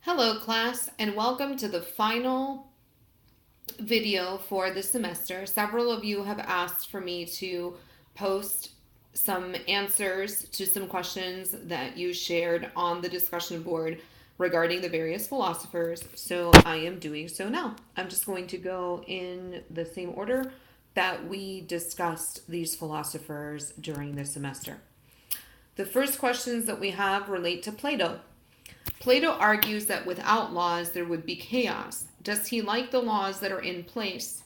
Hello class, and welcome to the final video for the semester. Several of you have asked for me to post some answers to some questions that you shared on the discussion board regarding the various philosophers, so I am doing so now. I'm just going to go in the same order that we discussed these philosophers during the semester. The first questions that we have relate to Plato. Plato argues that without laws there would be chaos. Does he like the laws that are in place?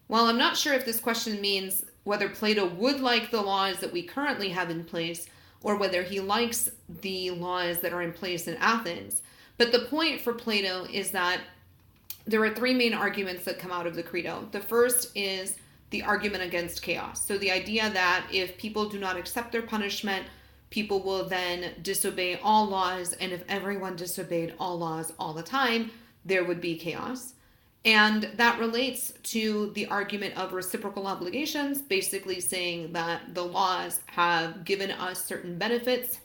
Well, I'm not sure if this question means whether Plato would like the laws that we currently have in place or whether he likes the laws that are in place in Athens. But the point for Plato is that there are three main arguments that come out of the Credo. The first is the argument against chaos. So the idea that if people do not accept their punishment, people will then disobey all laws, and if everyone disobeyed all laws all the time, there would be chaos. And that relates to the argument of reciprocal obligations, basically saying that the laws have given us certain benefits,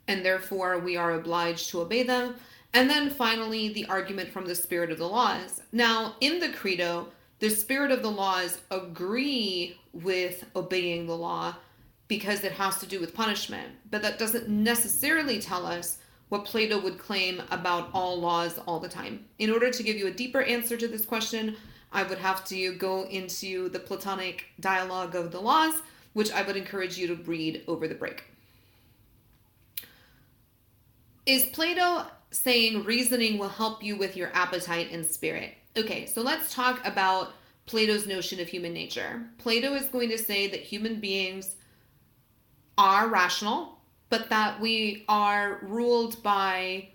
and therefore we are obliged to obey them. And then finally, the argument from the spirit of the laws. Now, in the Credo, the spirit of the laws agree with obeying the law, because it has to do with punishment. But that doesn't necessarily tell us what Plato would claim about all laws all the time. In order to give you a deeper answer to this question, I would have to go into the Platonic dialogue of the laws, which I would encourage you to read over the break. Is Plato saying reasoning will help you with your appetite and spirit? Okay, so let's talk about Plato's notion of human nature. Plato is going to say that human beings are rational, but that we are ruled by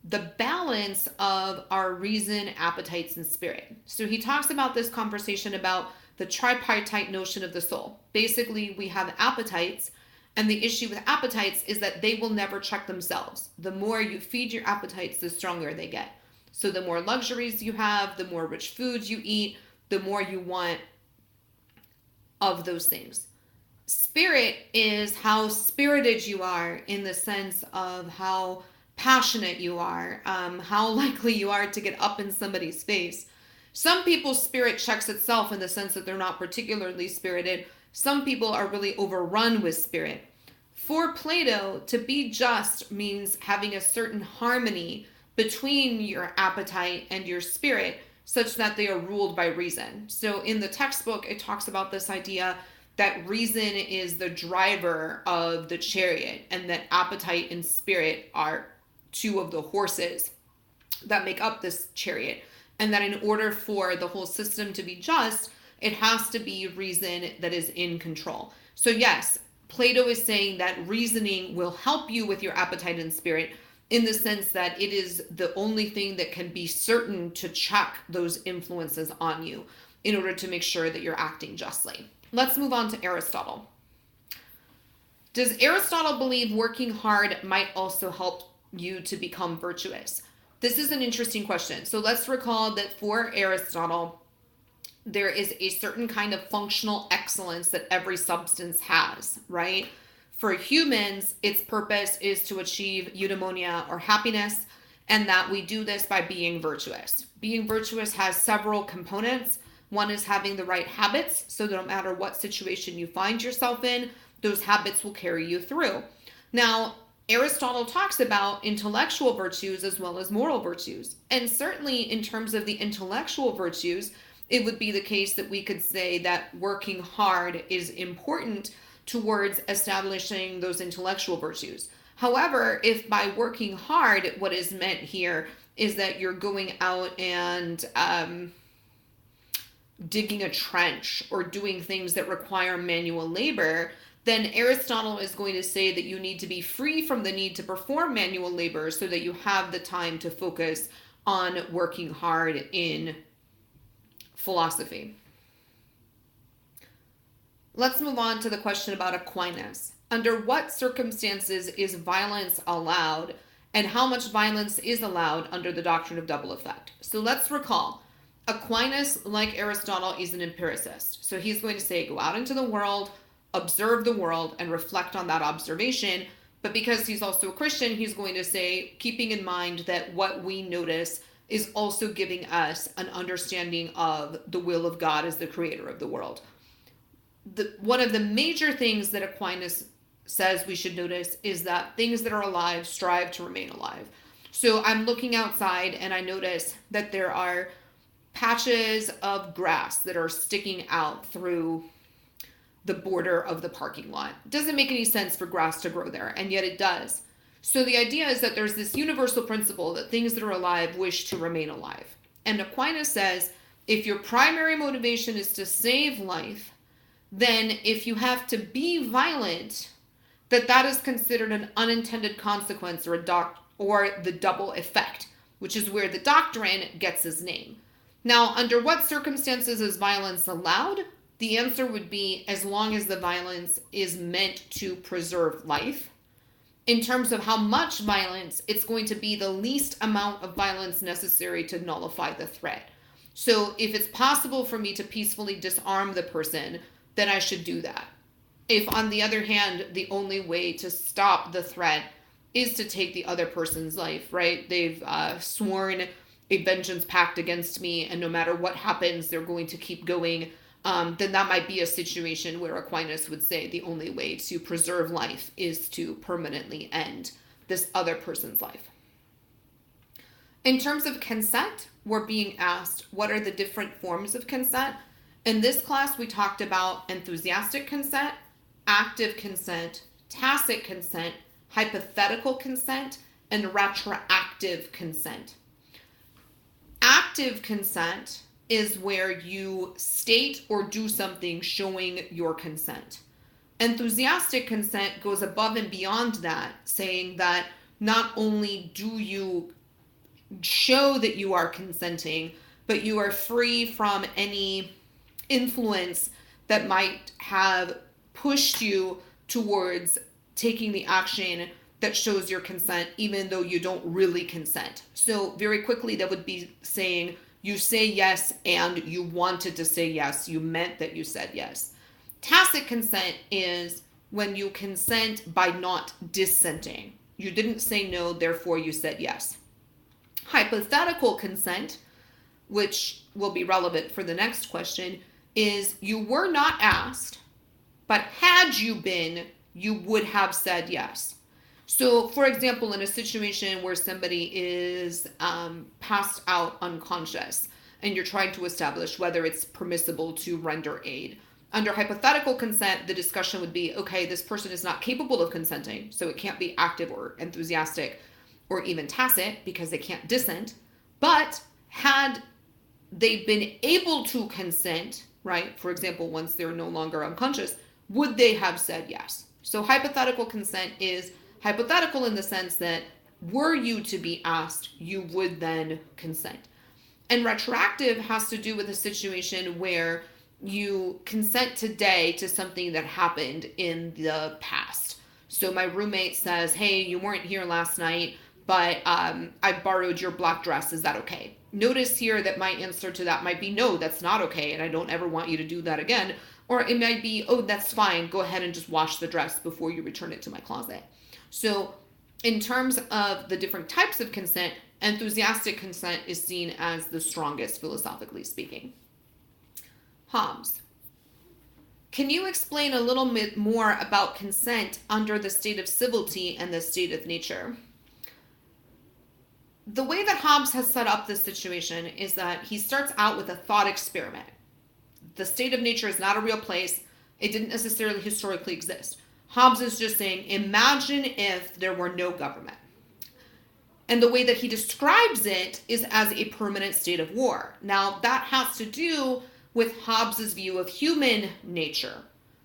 the balance of our reason, appetites, and spirit. So he talks about this conversation about the tripartite notion of the soul. Basically, we have appetites, and the issue with appetites is that they will never check themselves. The more you feed your appetites, the stronger they get. So the more luxuries you have, the more rich foods you eat, the more you want of those things. Spirit is how spirited you are, in the sense of how passionate you are, how likely you are to get up in somebody's face. Some people's spirit checks itself in the sense that they're not particularly spirited. Some people are really overrun with spirit. For Plato, to be just means having a certain harmony between your appetite and your spirit, such that they are ruled by reason. So in the textbook, it talks about this idea that reason is the driver of the chariot, and that appetite and spirit are two of the horses that make up this chariot. And that in order for the whole system to be just, it has to be reason that is in control. So yes, Plato is saying that reasoning will help you with your appetite and spirit, in the sense that it is the only thing that can be certain to check those influences on you in order to make sure that you're acting justly. Let's move on to Aristotle. Does Aristotle believe working hard might also help you to become virtuous? This is an interesting question. So let's recall that for Aristotle, there is a certain kind of functional excellence that every substance has, right? For humans, its purpose is to achieve eudaimonia, or happiness, and that we do this by being virtuous. Being virtuous has several components. One is having the right habits, so that no matter what situation you find yourself in, those habits will carry you through. Now, Aristotle talks about intellectual virtues as well as moral virtues. And certainly in terms of the intellectual virtues, it would be the case that we could say that working hard is important towards establishing those intellectual virtues. However, if by working hard, what is meant here is that you're going out and digging a trench or doing things that require manual labor, then Aristotle is going to say that you need to be free from the need to perform manual labor so that you have the time to focus on working hard in philosophy. Let's move on to the question about Aquinas. Under what circumstances is violence allowed, and how much violence is allowed under the doctrine of double effect? So let's recall, Aquinas, like Aristotle, is an empiricist. So he's going to say, go out into the world, observe the world, and reflect on that observation But because he's also a Christian, he's going to say, keeping in mind that what we notice is also giving us an understanding of the will of God as the creator of the world. One of the major things that Aquinas says we should notice is that things that are alive strive to remain alive. So I'm looking outside and I notice that there are patches of grass that are sticking out through the border of the parking lot. It doesn't make any sense for grass to grow there, and yet it does. So the idea is that there's this universal principle that things that are alive wish to remain alive. And Aquinas says, if your primary motivation is to save life, then if you have to be violent, that is considered an unintended consequence or the double effect, which is where the doctrine gets its name. Now, under what circumstances is violence allowed? The answer would be as long as the violence is meant to preserve life. In terms of how much violence, it's going to be the least amount of violence necessary to nullify the threat. So if it's possible for me to peacefully disarm the person, then I should do that. If, on the other hand, the only way to stop the threat is to take the other person's life, right? They've sworn a vengeance pact against me, and no matter what happens, they're going to keep going. Then that might be a situation where Aquinas would say the only way to preserve life is to permanently end this other person's life. In terms of consent, we're being asked what are the different forms of consent. In this class, we talked about enthusiastic consent, active consent, tacit consent, hypothetical consent, and retroactive consent. Active consent is where you state or do something showing your consent. Enthusiastic consent goes above and beyond that, saying that not only do you show that you are consenting, but you are free from any influence that might have pushed you towards taking the action that shows your consent, even though you don't really consent. So very quickly, that would be saying, you say yes and you wanted to say yes. You meant that you said yes. Tacit consent is when you consent by not dissenting. You didn't say no, therefore you said yes. Hypothetical consent, which will be relevant for the next question, is you were not asked, but had you been, you would have said yes. So, for example, in a situation where somebody is passed out unconscious and you're trying to establish whether it's permissible to render aid. Under hypothetical consent, the discussion would be, okay, this person is not capable of consenting, so it can't be active or enthusiastic or even tacit because they can't dissent. But had they been able to consent, right, for example, once they're no longer unconscious, would they have said yes? So hypothetical consent is hypothetical in the sense that were you to be asked, you would then consent. And retroactive has to do with a situation where you consent today to something that happened in the past. So my roommate says, hey, you weren't here last night, but I borrowed your black dress. Is that okay? Notice here that my answer to that might be, no, that's not okay, and I don't ever want you to do that again. Or it might be, oh, that's fine. Go ahead and just wash the dress before you return it to my closet. So in terms of the different types of consent, enthusiastic consent is seen as the strongest, philosophically speaking. Hobbes, can you explain a little bit more about consent under the state of civility and the state of nature? The way that Hobbes has set up this situation is that he starts out with a thought experiment. The state of nature is not a real place. It didn't necessarily historically exist. Hobbes is just saying, imagine if there were no government. And the way that he describes it is as a permanent state of war. Now, that has to do with Hobbes's view of human nature.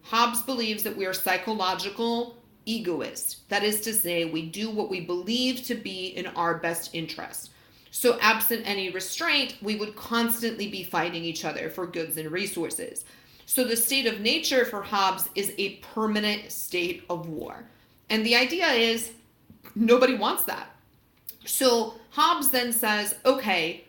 Hobbes believes that we are psychological egoists. That is to say, we do what we believe to be in our best interest. So absent any restraint, we would constantly be fighting each other for goods and resources. So the state of nature for Hobbes is a permanent state of war. And the idea is nobody wants that. So Hobbes then says, okay,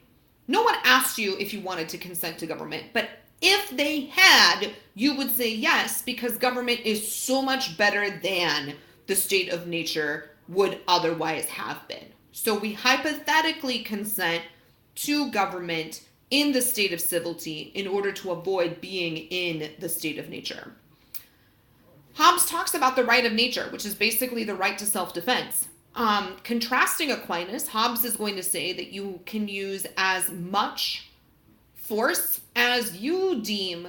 no one asked you if you wanted to consent to government, but if they had, you would say yes, because government is so much better than the state of nature would otherwise have been. So we hypothetically consent to government in the state of civility in order to avoid being in the state of nature. Hobbes talks about the right of nature, which is basically the right to self-defense. Contrasting Aquinas, Hobbes is going to say that you can use as much force as you deem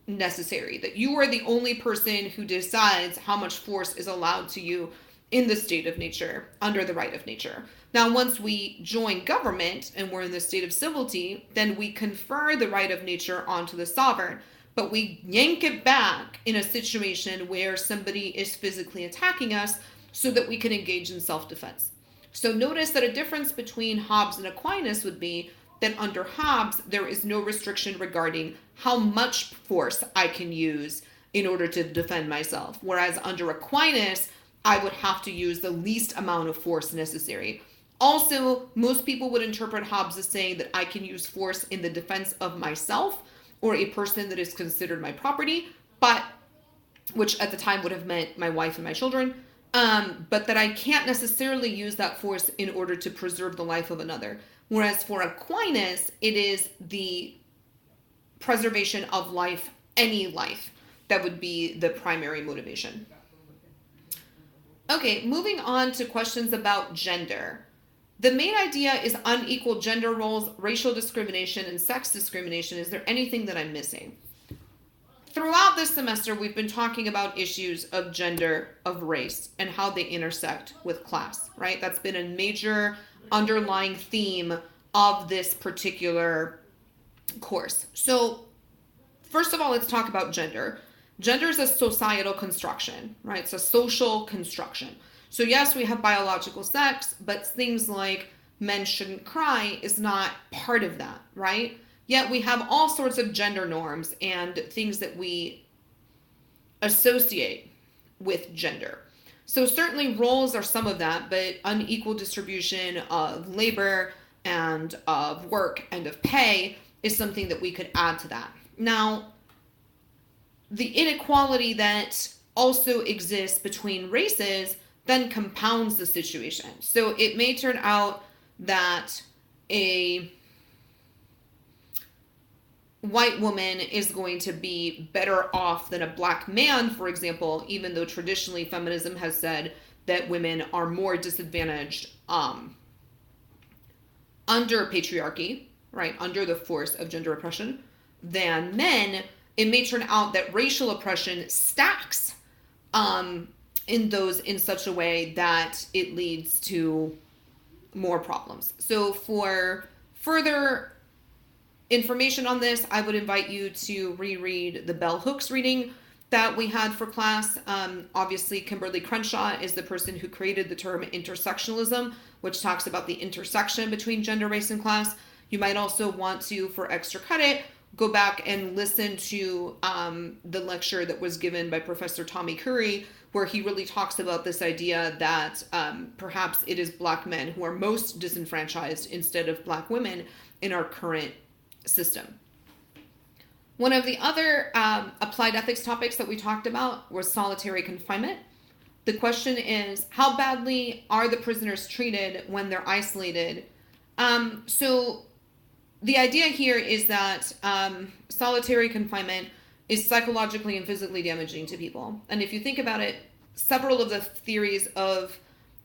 necessary, that you are the only person who decides how much force is allowed to you in the state of nature, under the right of nature. Now, once we join government and we're in the state of civility, then we confer the right of nature onto the sovereign, but we yank it back in a situation where somebody is physically attacking us so that we can engage in self-defense. So notice that a difference between Hobbes and Aquinas would be that under Hobbes, there is no restriction regarding how much force I can use in order to defend myself. Whereas under Aquinas, I would have to use the least amount of force necessary. Also, most people would interpret Hobbes as saying that I can use force in the defense of myself or a person that is considered my property, but which at the time would have meant my wife and my children, but that I can't necessarily use that force in order to preserve the life of another. Whereas for Aquinas, it is the preservation of life, any life, that would be the primary motivation. Okay, moving on to questions about gender. The main idea is unequal gender roles, racial discrimination, and sex discrimination. Is there anything that I'm missing? Throughout this semester, we've been talking about issues of gender, of race, and how they intersect with class, right? That's been a major underlying theme of this particular course. So, first of all, let's talk about gender. Gender is a societal construction, right? It's a social construction. So yes, we have biological sex, but things like men shouldn't cry is not part of that, right? Yet we have all sorts of gender norms and things that we associate with gender. So certainly roles are some of that, but unequal distribution of labor and of work and of pay is something that we could add to that. Now, the inequality that also exists between races then compounds the situation. So it may turn out that a white woman is going to be better off than a black man, for example, even though traditionally feminism has said that women are more disadvantaged under patriarchy, right, under the force of gender oppression, than men. It may turn out that racial oppression stacks in such a way that it leads to more problems. So for further information on this, I would invite you to reread the bell hooks reading that we had for class. Obviously, Kimberly Crenshaw is the person who created the term intersectionalism, which talks about the intersection between gender, race, and class. You might also want to, for extra credit, go back and listen to the lecture that was given by Professor Tommy Curry, where he really talks about this idea that perhaps it is black men who are most disenfranchised instead of black women in our current system. One of the other applied ethics topics that we talked about was solitary confinement. The question is, how badly are the prisoners treated when they're isolated? So the idea here is that solitary confinement is psychologically and physically damaging to people. And if you think about it, several of the theories of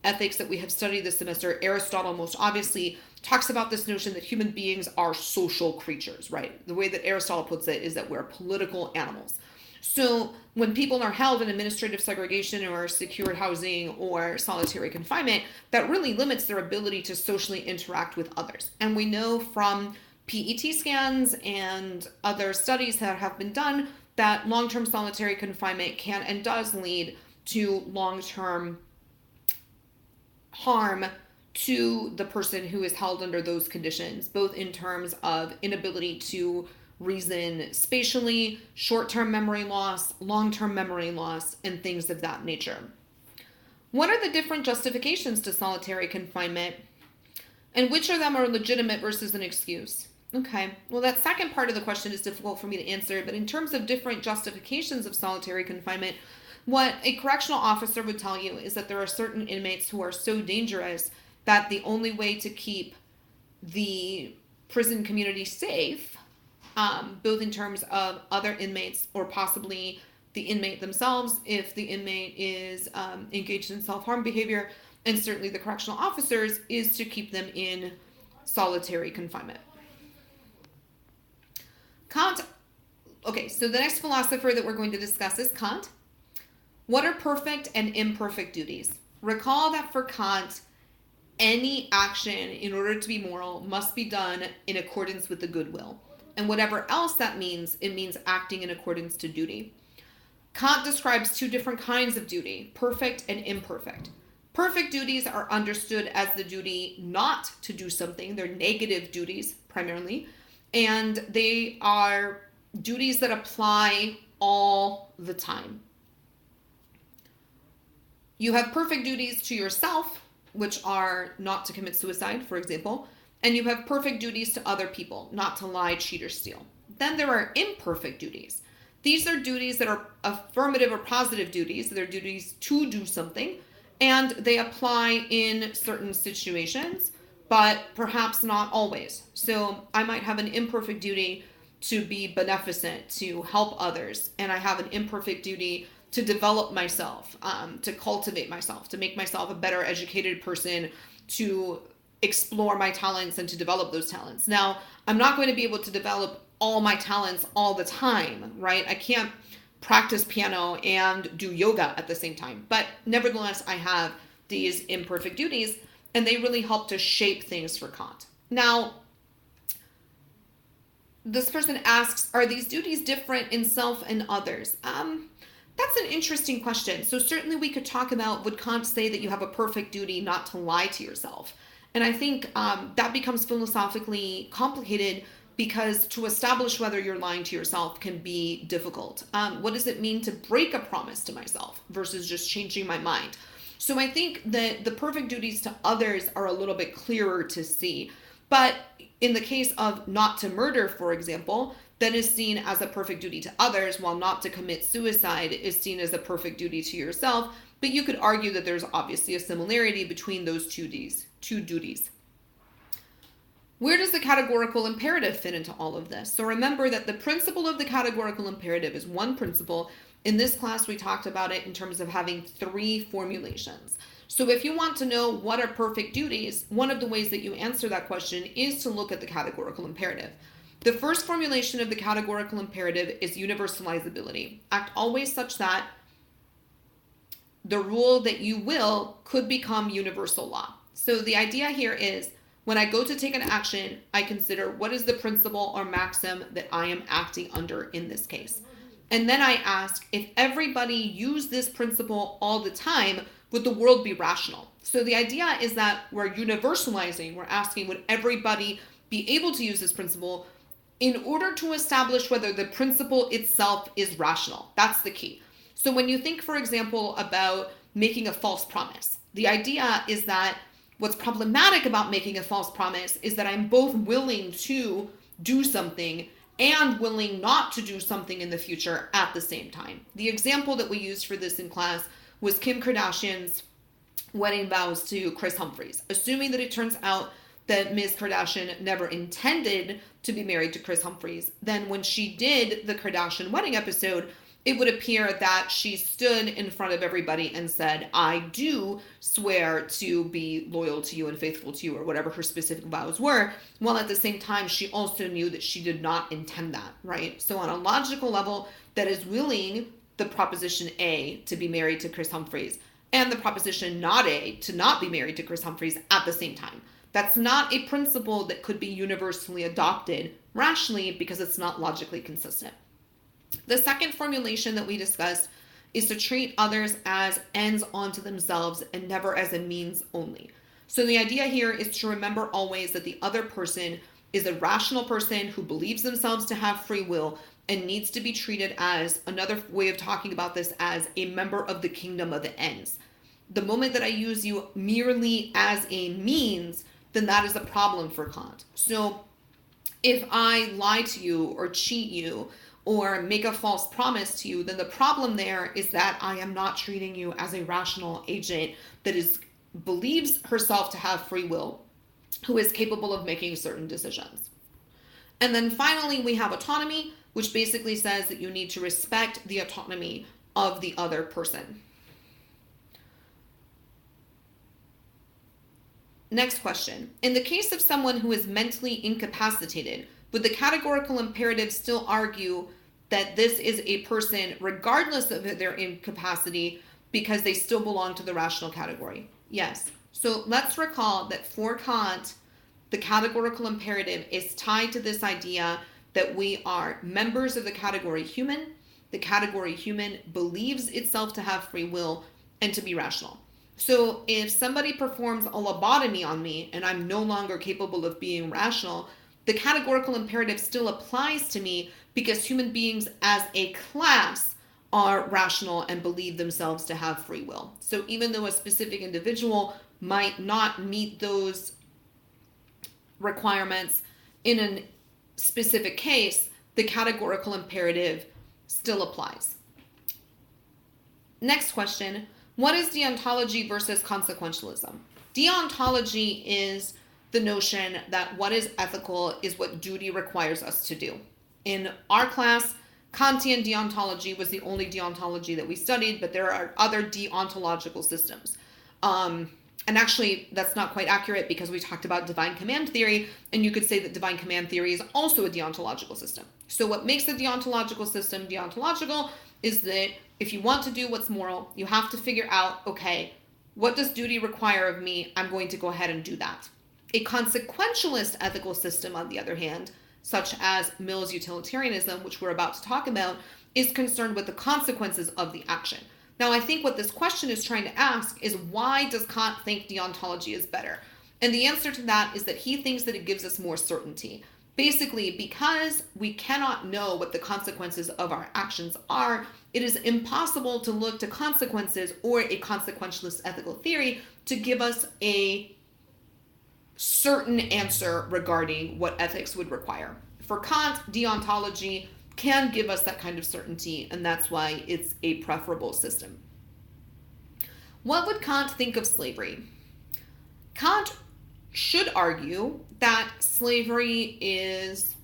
ethics that we have studied this semester, Aristotle most obviously talks about this notion that human beings are social creatures, right? The way that Aristotle puts it is that we're political animals. So when people are held in administrative segregation or secured housing or solitary confinement, that really limits their ability to socially interact with others. And we know from PET scans and other studies that have been done that long-term solitary confinement can and does lead to long-term harm to the person who is held under those conditions, both in terms of inability to reason spatially, short-term memory loss, long-term memory loss, and things of that nature. What are the different justifications to solitary confinement, and which of them are legitimate versus an excuse? Okay, well, that second part of the question is difficult for me to answer, but in terms of different justifications of solitary confinement, What a correctional officer would tell you is that there are certain inmates who are so dangerous that the only way to keep the prison community safe, both in terms of other inmates or possibly the inmate themselves, if the inmate is engaged in self-harm behavior, and certainly the correctional officers, is to keep them in solitary confinement. Kant, okay, so the next philosopher that we're going to discuss is Kant. What are perfect and imperfect duties? Recall that for Kant, any action in order to be moral must be done in accordance with the goodwill. And whatever else that means, it means acting in accordance to duty. Kant describes two different kinds of duty, perfect and imperfect. Perfect duties are understood as the duty not to do something. They're negative duties primarily, and they are duties that apply all the time. You have perfect duties to yourself, which are not to commit suicide, for example, and you have perfect duties to other people, not to lie, cheat, or steal. Then there are imperfect duties. These are duties that are affirmative or positive duties. They're duties to do something, and they apply in certain situations, but perhaps not always. So I might have an imperfect duty to be beneficent, to help others, and I have an imperfect duty to develop myself, to cultivate myself, to make myself a better educated person, to explore my talents and to develop those talents. Now, I'm not going to be able to develop all my talents all the time, right? I can't practice piano and do yoga at the same time. But nevertheless, I have these imperfect duties, and they really help to shape things for Kant. Now, this person asks, are these duties different in self and others? That's an interesting question. So certainly we could talk about, would Kant say that you have a perfect duty not to lie to yourself? And I think that becomes philosophically complicated because to establish whether you're lying to yourself can be difficult. What does it mean to break a promise to myself versus just changing my mind? So I think that the perfect duties to others are a little bit clearer to see. But in the case of not to murder, for example, that is seen as a perfect duty to others, while not to commit suicide is seen as a perfect duty to yourself. But you could argue that there's obviously a similarity between those two duties. Where does the categorical imperative fit into all of this? So remember that the principle of the categorical imperative is one principle. In this class, we talked about it in terms of having three formulations. So if you want to know what are perfect duties, one of the ways that you answer that question is to look at the categorical imperative. The first formulation of the categorical imperative is universalizability. Act always such that the rule that you will could become universal law. So the idea here is when I go to take an action, I consider what is the principle or maxim that I am acting under in this case. And then I ask, if everybody used this principle all the time, would the world be rational? So the idea is that we're universalizing. We're asking, would everybody be able to use this principle in order to establish whether the principle itself is rational? That's the key. So when you think, for example, about making a false promise, the idea is that what's problematic about making a false promise is that I'm both willing to do something and willing not to do something in the future at the same time. The example that we used for this in class was Kim Kardashian's wedding vows to Kris Humphries. Assuming that it turns out that Ms. Kardashian never intended to be married to Kris Humphries, then when she did the Kardashian wedding episode, it would appear that she stood in front of everybody and said, I do swear to be loyal to you and faithful to you, or whatever her specific vows were, while at the same time, she also knew that she did not intend that, right? So on a logical level, that is willing the proposition A to be married to Kris Humphries and the proposition not A to not be married to Kris Humphries at the same time. That's not a principle that could be universally adopted rationally because it's not logically consistent. The second formulation that we discussed is to treat others as ends unto themselves and never as a means only. So the idea here is to remember always that the other person is a rational person who believes themselves to have free will and needs to be treated as, another way of talking about this, as a member of the kingdom of the ends. The moment that I use you merely as a means, then that is a problem for Kant. So if I lie to you or cheat you or make a false promise to you, then the problem there is that I am not treating you as a rational agent that believes herself to have free will, who is capable of making certain decisions. And then finally, we have autonomy, which basically says that you need to respect the autonomy of the other person. Next question. In the case of someone who is mentally incapacitated, would the categorical imperative still argue that this is a person regardless of their incapacity because they still belong to the rational category? Yes. So let's recall that for Kant, the categorical imperative is tied to this idea that we are members of the category human. The category human believes itself to have free will and to be rational. So if somebody performs a lobotomy on me and I'm no longer capable of being rational, the categorical imperative still applies to me because human beings as a class are rational and believe themselves to have free will. So even though a specific individual might not meet those requirements in a specific case, the categorical imperative still applies. Next question. What is deontology versus consequentialism? Deontology is the notion that what is ethical is what duty requires us to do. In our class, Kantian deontology was the only deontology that we studied, but there are other deontological systems. And actually, that's not quite accurate because we talked about divine command theory, and you could say that divine command theory is also a deontological system. So what makes the deontological system deontological is that if you want to do what's moral, you have to figure out, okay, what does duty require of me? I'm going to go ahead and do that. A consequentialist ethical system, on the other hand, such as Mill's utilitarianism, which we're about to talk about, is concerned with the consequences of the action. Now, I think what this question is trying to ask is, why does Kant think deontology is better? And the answer to that is that he thinks that it gives us more certainty. Basically, because we cannot know what the consequences of our actions are, it is impossible to look to consequences or a consequentialist ethical theory to give us a certain answer regarding what ethics would require. For Kant, deontology can give us that kind of certainty, and that's why it's a preferable system. What would Kant think of slavery? Kant should argue that slavery is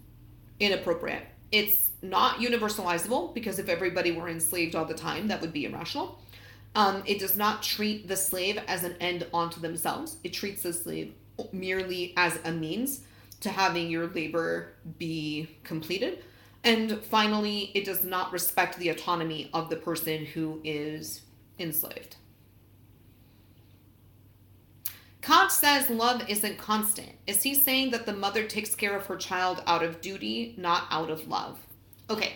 inappropriate. It's not universalizable, because if everybody were enslaved all the time, that would be irrational. It does not treat the slave as an end unto themselves. It treats the slave merely as a means to having your labor be completed. And finally, it does not respect the autonomy of the person who is enslaved. Kant says love isn't constant. Is he saying that the mother takes care of her child out of duty, not out of love? Okay,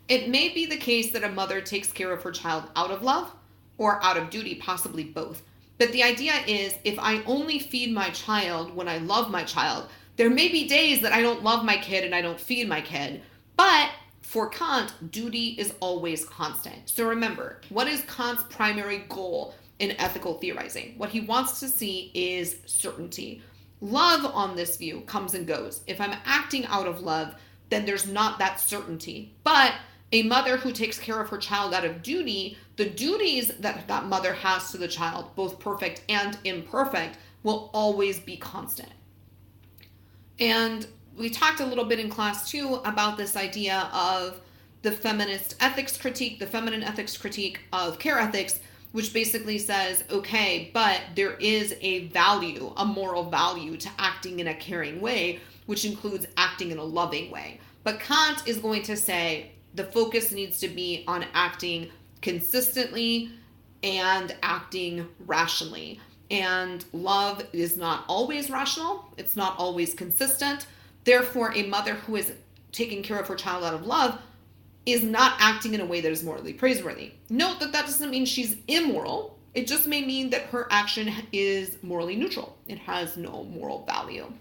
it may be the case that a mother takes care of her child out of love or out of duty, possibly both. But the idea is, if I only feed my child when I love my child, there may be days that I don't love my kid and I don't feed my kid. But for Kant, duty is always constant. So remember, what is Kant's primary goal in ethical theorizing? What he wants to see is certainty. Love, on this view, comes and goes. If I'm acting out of love, then there's not that certainty. But a mother who takes care of her child out of duty, the duties that that mother has to the child, both perfect and imperfect, will always be constant. And we talked a little bit in class too about this idea of the feminist ethics critique, the feminine ethics critique of care ethics, which basically says, okay, but there is a value, a moral value to acting in a caring way, which includes acting in a loving way. But Kant is going to say the focus needs to be on acting consistently and acting rationally. And love is not always rational. It's not always consistent. Therefore, a mother who is taking care of her child out of love is not acting in a way that is morally praiseworthy. Note that that doesn't mean she's immoral. It just may mean that her action is morally neutral. It has no moral value.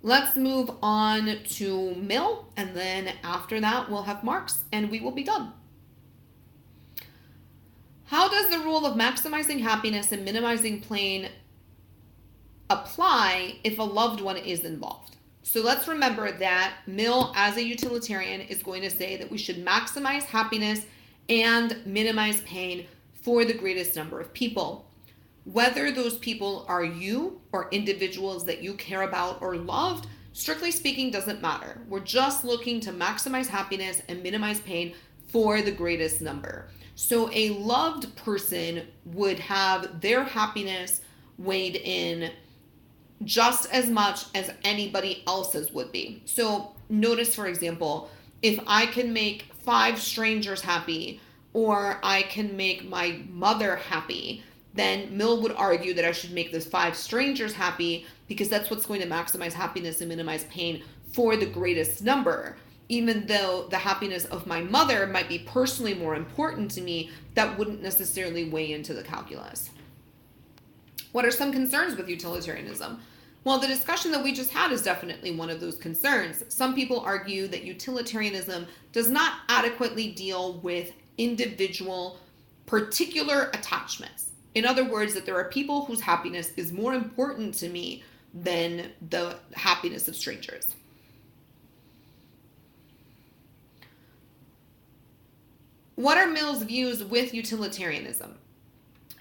Let's move on to Mill, and then after that we'll have Marx, and we will be done. How does the rule of maximizing happiness and minimizing pain apply if a loved one is involved? So let's remember that Mill, as a utilitarian, is going to say that we should maximize happiness and minimize pain for the greatest number of people. Whether those people are you or individuals that you care about or loved, strictly speaking, doesn't matter. We're just looking to maximize happiness and minimize pain for the greatest number. So a loved person would have their happiness weighed in just as much as anybody else's would be. So notice, for example, if I can make 5 strangers happy or I can make my mother happy, then Mill would argue that I should make those 5 strangers happy because that's what's going to maximize happiness and minimize pain for the greatest number. Even though the happiness of my mother might be personally more important to me, that wouldn't necessarily weigh into the calculus. What are some concerns with utilitarianism? Well, the discussion that we just had is definitely one of those concerns. Some people argue that utilitarianism does not adequately deal with individual, particular attachments. In other words, that there are people whose happiness is more important to me than the happiness of strangers. What are Mill's views with utilitarianism?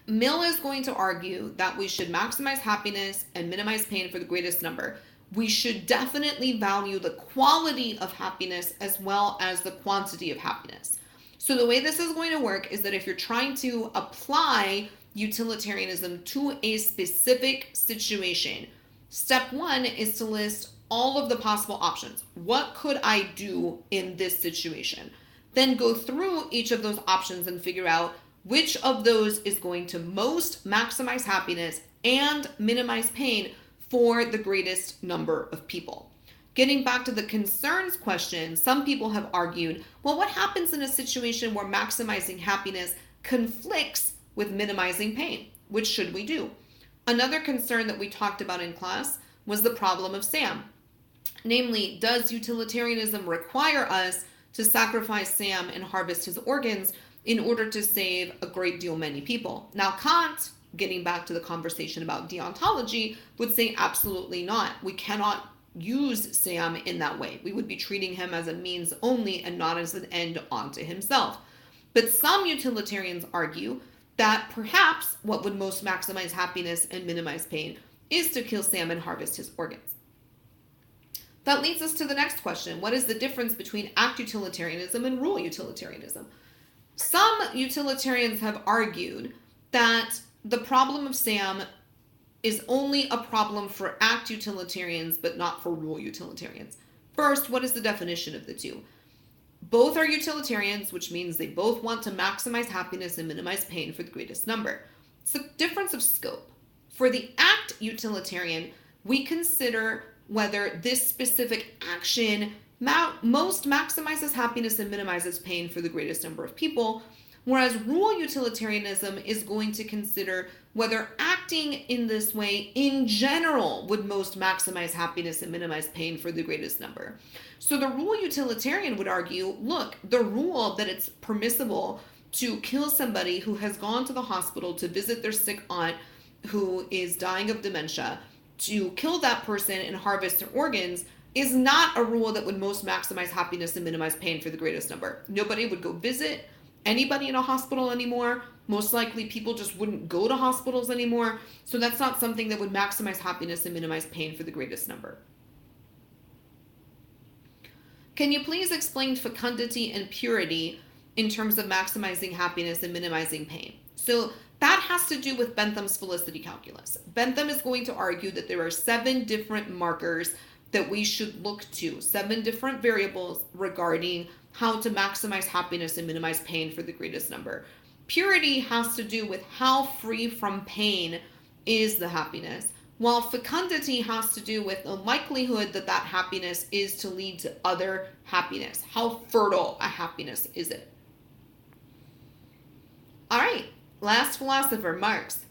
Mill is going to argue that we should maximize happiness and minimize pain for the greatest number. We should definitely value the quality of happiness as well as the quantity of happiness. So the way this is going to work is that if you're trying to apply utilitarianism to a specific situation, step 1 is to list all of the possible options. What could I do in this situation? Then go through each of those options and figure out which of those is going to most maximize happiness and minimize pain for the greatest number of people. Getting back to the concerns question, some people have argued, well, what happens in a situation where maximizing happiness conflicts with minimizing pain? Which should we do? Another concern that we talked about in class was the problem of Sam. Namely, does utilitarianism require us to sacrifice Sam and harvest his organs in order to save a great deal many people? Now, Kant, getting back to the conversation about deontology, would say absolutely not. We cannot use Sam in that way. We would be treating him as a means only and not as an end unto himself. But some utilitarians argue that perhaps what would most maximize happiness and minimize pain is to kill Sam and harvest his organs. That leads us to the next question. What is the difference between act utilitarianism and rule utilitarianism? Some utilitarians have argued that the problem of Sam is only a problem for act utilitarians, but not for rule utilitarians. First, what is the definition of the two? Both are utilitarians, which means they both want to maximize happiness and minimize pain for the greatest number. It's a difference of scope. For the act utilitarian, we consider whether this specific action most maximizes happiness and minimizes pain for the greatest number of people, whereas rule utilitarianism is going to consider whether acting in this way in general would most maximize happiness and minimize pain for the greatest number. So the rule utilitarian would argue, look, the rule that it's permissible to kill somebody who has gone to the hospital to visit their sick aunt who is dying of dementia, to kill that person and harvest their organs, is not a rule that would most maximize happiness and minimize pain for the greatest number. Nobody would go visit anybody in a hospital anymore. Most likely people just wouldn't go to hospitals anymore. So that's not something that would maximize happiness and minimize pain for the greatest number. Can you please explain fecundity and purity in terms of maximizing happiness and minimizing pain? So that has to do with Bentham's felicity calculus. Bentham is going to argue that there are 7 different markers that we should look to, 7 different variables regarding how to maximize happiness and minimize pain for the greatest number. Purity has to do with how free from pain is the happiness, while fecundity has to do with the likelihood that that happiness is to lead to other happiness. How fertile a happiness is it? All right, last philosopher, Marx.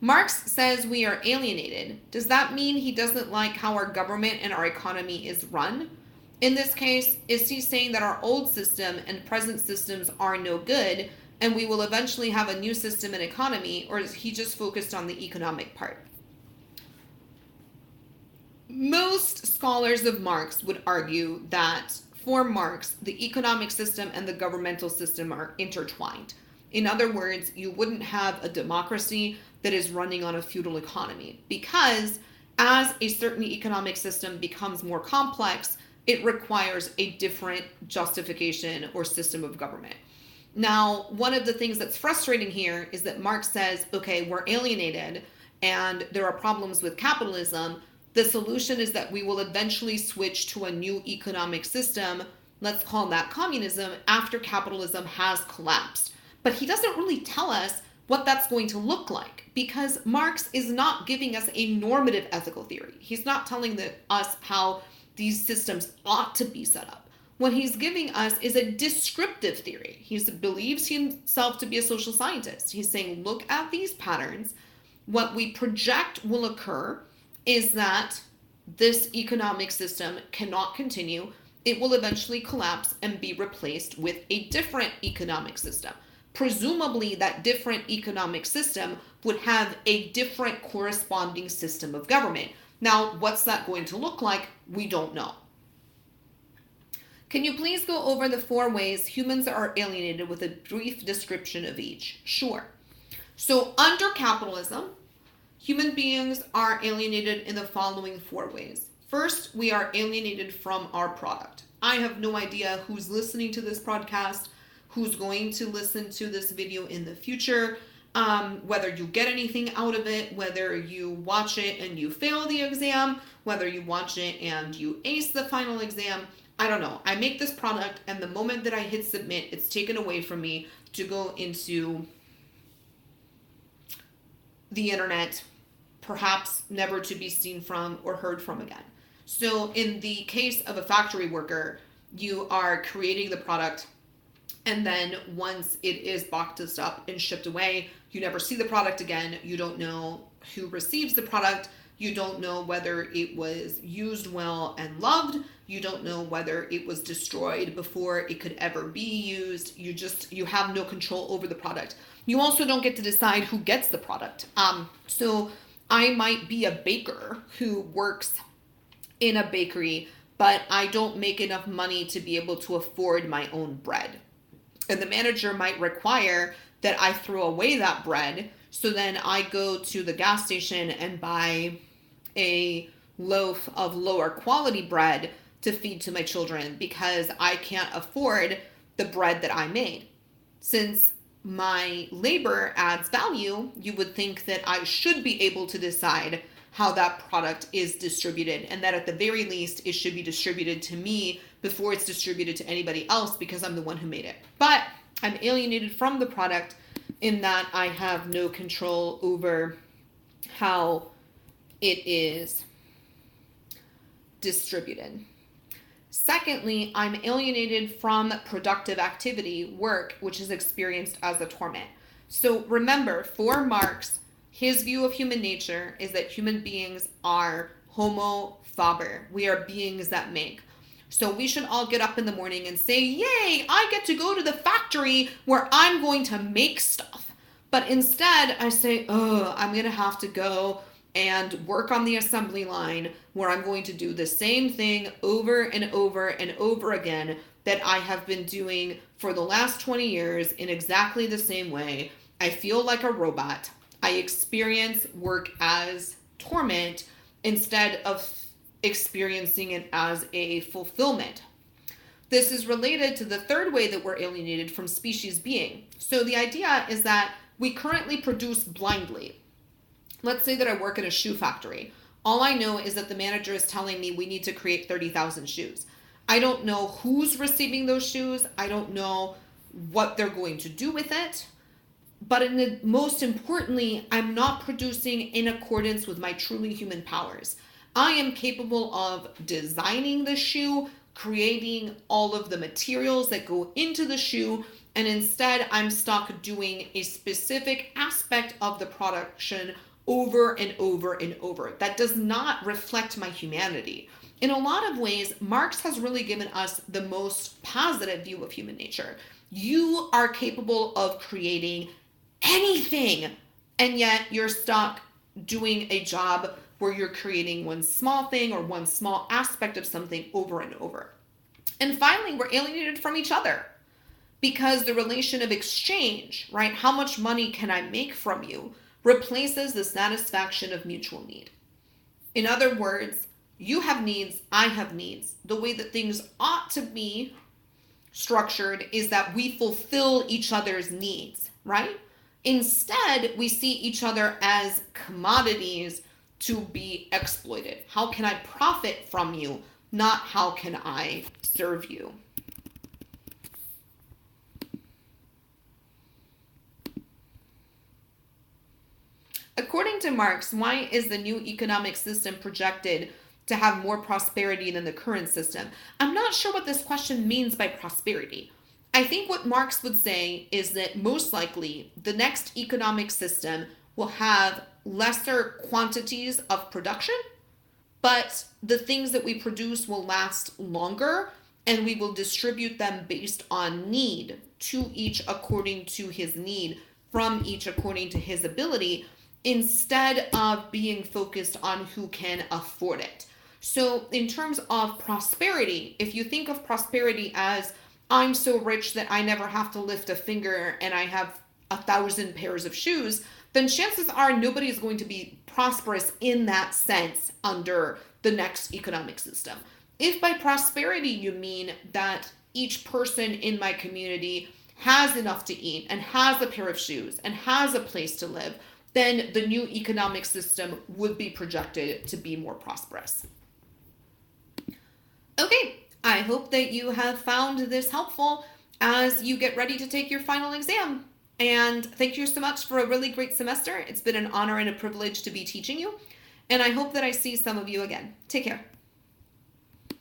Marx says we are alienated. Does that mean he doesn't like how our government and our economy is run? In this case, is he saying that our old system and present systems are no good and we will eventually have a new system and economy, or is he just focused on the economic part? most scholars of Marx would argue that for Marx, the economic system and the governmental system are intertwined. In other words, you wouldn't have a democracy that is running on a feudal economy, because as a certain economic system becomes more complex, it requires a different justification or system of government. Now, one of the things that's frustrating here is that Marx says, okay, we're alienated and there are problems with capitalism. The solution is that we will eventually switch to a new economic system, let's call that communism, after capitalism has collapsed. But he doesn't really tell us what that's going to look like, because Marx is not giving us a normative ethical theory. He's not telling us how these systems ought to be set up. What he's giving us is a descriptive theory. He believes himself to be a social scientist. He's saying, look at these patterns. What we project will occur is that this economic system cannot continue. It will eventually collapse and be replaced with a different economic system. Presumably, that different economic system would have a different corresponding system of government. Now, what's that going to look like? We don't know. Can you please go over the 4 ways humans are alienated with a brief description of each? Sure. So under capitalism, human beings are alienated in the following 4 ways. First, we are alienated from our product. I have no idea who's listening to this podcast, who's going to listen to this video in the future, whether you get anything out of it, whether you watch it and you fail the exam, whether you watch it and you ace the final exam. I don't know. I make this product, and the moment that I hit submit, it's taken away from me to go into the internet, perhaps never to be seen from or heard from again. So in the case of a factory worker, you are creating the product, and then once it is boxed up and shipped away, you never see the product again. You don't know who receives the product. You don't know whether it was used well and loved. You don't know whether it was destroyed before it could ever be used. You have no control over the product. You also don't get to decide who gets the product. So I might be a baker who works in a bakery, but I don't make enough money to be able to afford my own bread. And the manager might require that I throw away that bread. So then I go to the gas station and buy a loaf of lower quality bread to feed to my children because I can't afford the bread that I made. Since my labor adds value, you would think that I should be able to decide how that product is distributed, and that at the very least it should be distributed to me before it's distributed to anybody else because I'm the one who made it. But I'm alienated from the product in that I have no control over how it is distributed. Secondly, I'm alienated from productive activity, work, which is experienced as a torment. So remember, for Marx, his view of human nature is that human beings are homo faber. We are beings that make. So we should all get up in the morning and say, yay, I get to go to the factory where I'm going to make stuff. But instead, I say, I'm going to have to go and work on the assembly line where I'm going to do the same thing over and over and over again that I have been doing for the last 20 years in exactly the same way. I feel like a robot. I experience work as torment instead of experiencing it as a fulfillment. This is related to the third way that we're alienated from species being. So the idea is that we currently produce blindly. Let's say that I work in a shoe factory. All I know is that the manager is telling me we need to create 30,000 shoes. I don't know who's receiving those shoes. I don't know what they're going to do with it. But most importantly, I'm not producing in accordance with my truly human powers. I am capable of designing the shoe, creating all of the materials that go into the shoe, and instead I'm stuck doing a specific aspect of the production over and over and over. That does not reflect my humanity. In a lot of ways, Marx has really given us the most positive view of human nature. You are capable of creating anything, and yet you're stuck doing a job where you're creating one small thing or one small aspect of something over and over. And finally, we're alienated from each other because the relation of exchange, right? How much money can I make from you, replaces the satisfaction of mutual need. In other words, you have needs, I have needs. The way that things ought to be structured is that we fulfill each other's needs, right? Instead, we see each other as commodities to be exploited. How can I profit from you? Not how can I serve you? According to Marx, why is the new economic system projected to have more prosperity than the current system? I'm not sure what this question means by prosperity. I think what Marx would say is that most likely the next economic system will have lesser quantities of production, but the things that we produce will last longer, and we will distribute them based on need, to each according to his need, from each according to his ability, instead of being focused on who can afford it. So in terms of prosperity, if you think of prosperity as I'm so rich that I never have to lift a finger and I have 1,000 pairs of shoes, then chances are nobody is going to be prosperous in that sense under the next economic system. If by prosperity you mean that each person in my community has enough to eat and has a pair of shoes and has a place to live, then the new economic system would be projected to be more prosperous. Okay, I hope that you have found this helpful as you get ready to take your final exam. And thank you so much for a really great semester. It's been an honor and a privilege to be teaching you. And I hope that I see some of you again. Take care.